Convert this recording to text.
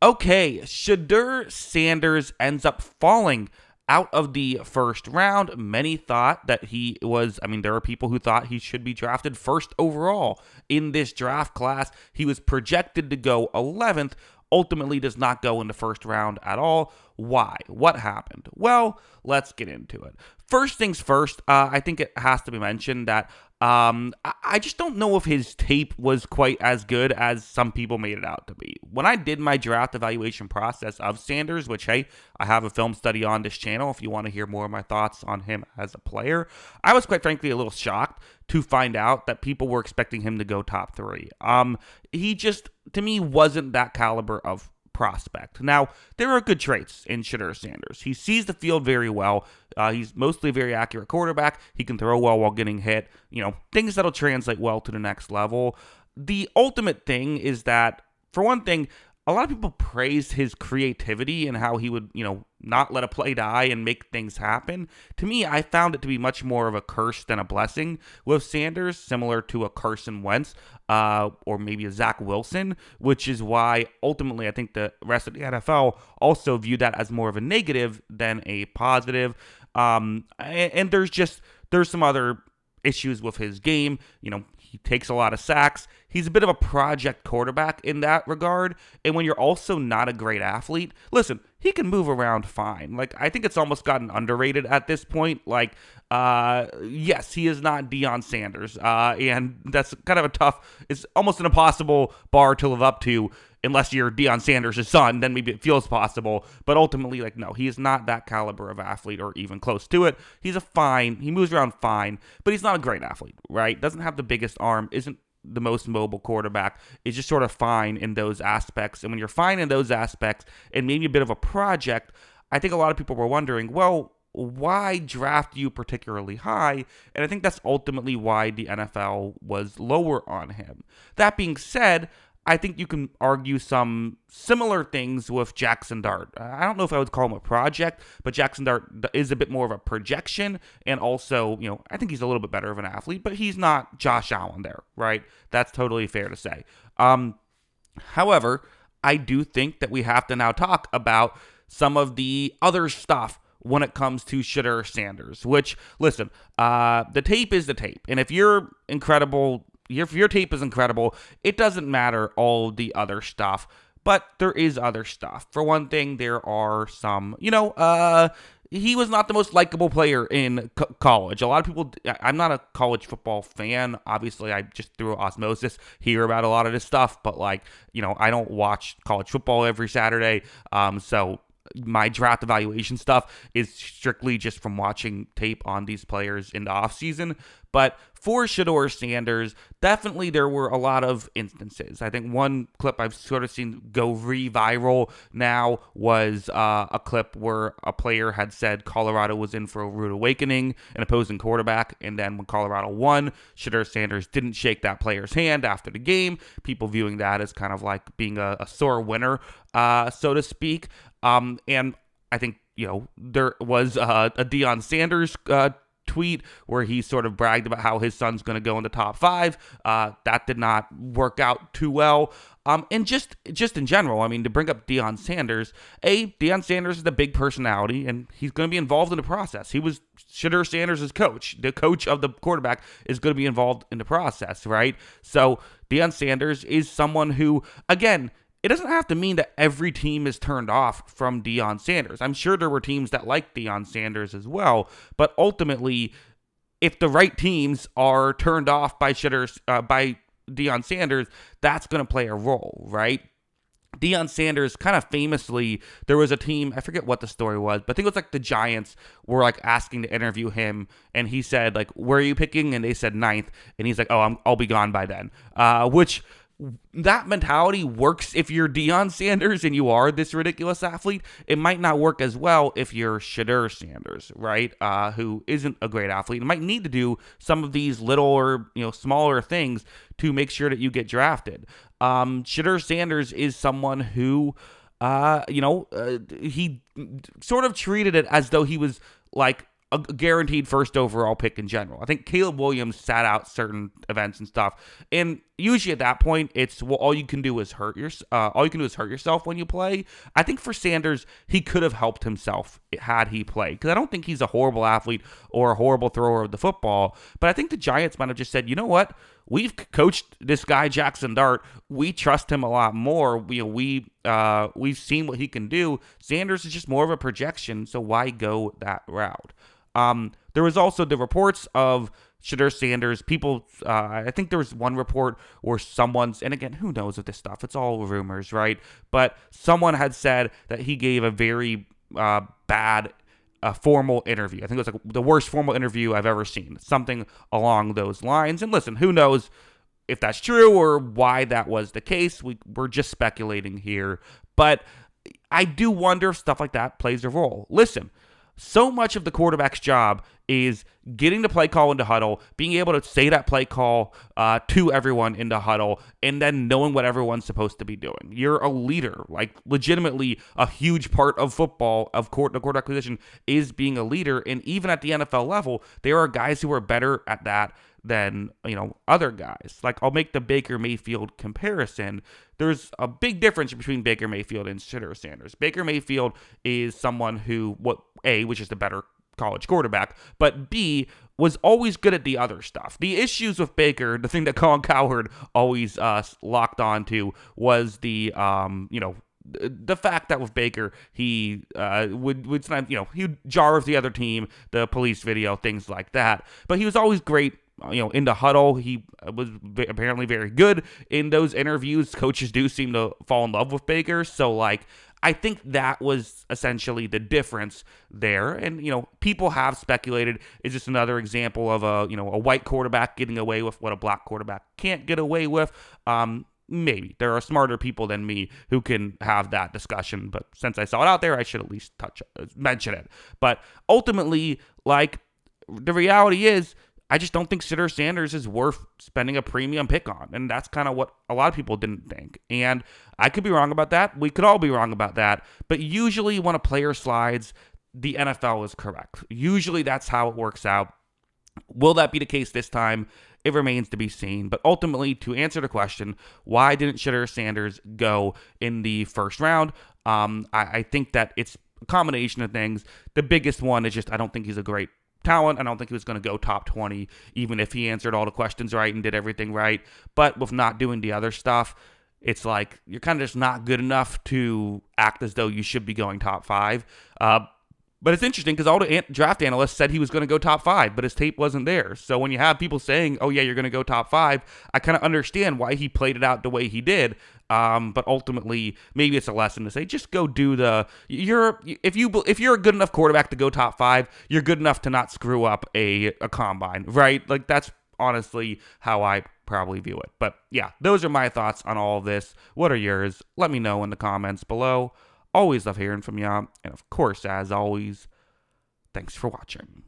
Okay, Shedeur Sanders ends up falling out of the first round. Many thought that there are people who thought he should be drafted first overall in this draft class. He was projected to go 11th, ultimately does not go in the first round at all. Why? What happened? Well, let's get into it. First things first, I think it has to be mentioned that I just don't know if his tape was quite as good as some people made it out to be. When I did my draft evaluation process of Sanders, which, hey, I have a film study on this channel if you want to hear more of my thoughts on him as a player, I was quite frankly a little shocked to find out that people were expecting him to go top 3. He just, to me, wasn't that caliber of prospect. Now, there are good traits in Shedeur Sanders. He sees the field very well. He's mostly a very accurate quarterback. He can throw well while getting hit. Things that'll translate well to the next level. The ultimate thing is that, for one thing, a lot of people praised his creativity and how he would, not let a play die and make things happen. To me, I found it to be much more of a curse than a blessing with Sanders, similar to a Carson Wentz or maybe a Zach Wilson, which is why ultimately I think the rest of the NFL also viewed that as more of a negative than a positive. And there's some other issues with his game. He takes a lot of sacks. He's a bit of a project quarterback in that regard. And when you're also not a great athlete, listen, he can move around fine. I think it's almost gotten underrated at this point. Yes, he is not Deion Sanders. And that's kind of it's almost an impossible bar to live up to unless you're Deion Sanders' son, then maybe it feels possible. But ultimately, no, he is not that caliber of athlete or even close to it. He moves around fine, but he's not a great athlete, right? Doesn't have the biggest arm, isn't the most mobile quarterback, is just sort of fine in those aspects. And when you're fine in those aspects and maybe a bit of a project, I think a lot of people were wondering, well, why draft you particularly high? And I think that's ultimately why the NFL was lower on him. That being said, I think you can argue some similar things with Jackson Dart. I don't know if I would call him a project, but Jackson Dart is a bit more of a projection. And also, I think he's a little bit better of an athlete, but he's not Josh Allen there, right? That's totally fair to say. However, I do think that we have to now talk about some of the other stuff when it comes to Shedeur Sanders, which, listen, the tape is the tape. And if you're incredible, if your tape is incredible, it doesn't matter all the other stuff, but there is other stuff. For one thing, there are some, he was not the most likable player in college. A lot of people, I'm not a college football fan. Obviously, I just through osmosis hear about a lot of this stuff, but I don't watch college football every Saturday. So my draft evaluation stuff is strictly just from watching tape on these players in the offseason. But for Shedeur Sanders, definitely there were a lot of instances. I think one clip I've sort of seen go re-viral now was a clip where a player had said Colorado was in for a rude awakening, an opposing quarterback, and then when Colorado won, Shedeur Sanders didn't shake that player's hand after the game, people viewing that as kind of like being a sore winner, so to speak. And I think, there was a Deion Sanders tweet where he sort of bragged about how his son's going to go in the top 5. That did not work out too well. And just in general, to bring up Deion Sanders, Deion Sanders is a big personality, and he's going to be involved in the process. He was Shedeur Sanders' coach. The coach of the quarterback is going to be involved in the process, right? So Deion Sanders is someone who, again, it doesn't have to mean that every team is turned off from Deion Sanders. I'm sure there were teams that liked Deion Sanders as well, but ultimately, if the right teams are turned off by Deion Sanders, that's going to play a role, right? Deion Sanders kind of famously, there was a team, I forget what the story was, but I think it was the Giants were asking to interview him, and he said where are you picking? And they said 9th, and he's like, I'll be gone by then, which that mentality works if you're Deion Sanders and you are this ridiculous athlete. It might not work as well if you're Shedeur Sanders, right? Who isn't a great athlete and might need to do some of these little or smaller things to make sure that you get drafted. Shedeur Sanders is someone who, he sort of treated it as though he was a guaranteed first overall pick in general. I think Caleb Williams sat out certain events and stuff, and usually at that point, it's all you can do is hurt yourself when you play. I think for Sanders, he could have helped himself had he played, because I don't think he's a horrible athlete or a horrible thrower of the football. But I think the Giants might have just said, you know what? We've coached this guy Jackson Dart. We trust him a lot more. We've seen what he can do. Sanders is just more of a projection, so why go that route? There was also the reports of Shedeur Sanders. People, I think there was one report where and again, who knows with this stuff? It's all rumors, right? But someone had said that he gave a very bad formal interview. I think it was like the worst formal interview I've ever seen. Something along those lines. And listen, who knows if that's true or why that was the case. We're just speculating here. But I do wonder if stuff like that plays a role. Listen, so much of the quarterback's job is getting the play call into huddle, being able to say that play call to everyone in the huddle, and then knowing what everyone's supposed to be doing. You're a leader. Like, legitimately, a huge part of football, the quarterback position, is being a leader. And even at the NFL level, there are guys who are better at that than, other guys. Like, I'll make the Baker Mayfield comparison. There's a big difference between Baker Mayfield and Shedeur Sanders. Baker Mayfield is someone who, which is the better college quarterback, but B, was always good at the other stuff. The issues with Baker, the thing that Colin Cowherd always locked on to, was the fact that with Baker, he would sometimes, he would jar with the other team, the police video, things like that. But he was always great, in the huddle. He was apparently very good in those interviews. Coaches do seem to fall in love with Baker. So, I think that was essentially the difference there. And, people have speculated, is this another example of a white quarterback getting away with what a black quarterback can't get away with? Maybe. There are smarter people than me who can have that discussion. But since I saw it out there, I should at least mention it. But ultimately, the reality is, I just don't think Shedeur Sanders is worth spending a premium pick on. And that's kind of what a lot of people didn't think. And I could be wrong about that. We could all be wrong about that. But usually when a player slides, the NFL is correct. Usually that's how it works out. Will that be the case this time? It remains to be seen. But ultimately, to answer the question, why didn't Shedeur Sanders go in the first round? I think that it's a combination of things. The biggest one is just I don't think he's a great talent. I don't think he was going to go top 20, even if he answered all the questions right and did everything right. But with not doing the other stuff, it's like you're kind of just not good enough to act as though you should be going top 5. But it's interesting because all the draft analysts said he was going to go top 5, but his tape wasn't there. So when you have people saying, oh yeah, you're going to go top 5, I kind of understand why he played it out the way he did. But ultimately, maybe it's a lesson to say, just go do if you're a good enough quarterback to go top 5, you're good enough to not screw up a combine, right? Like, that's honestly how I probably view it. But yeah, those are my thoughts on all of this. What are yours? Let me know in the comments below. Always love hearing from you. And of course, as always, thanks for watching.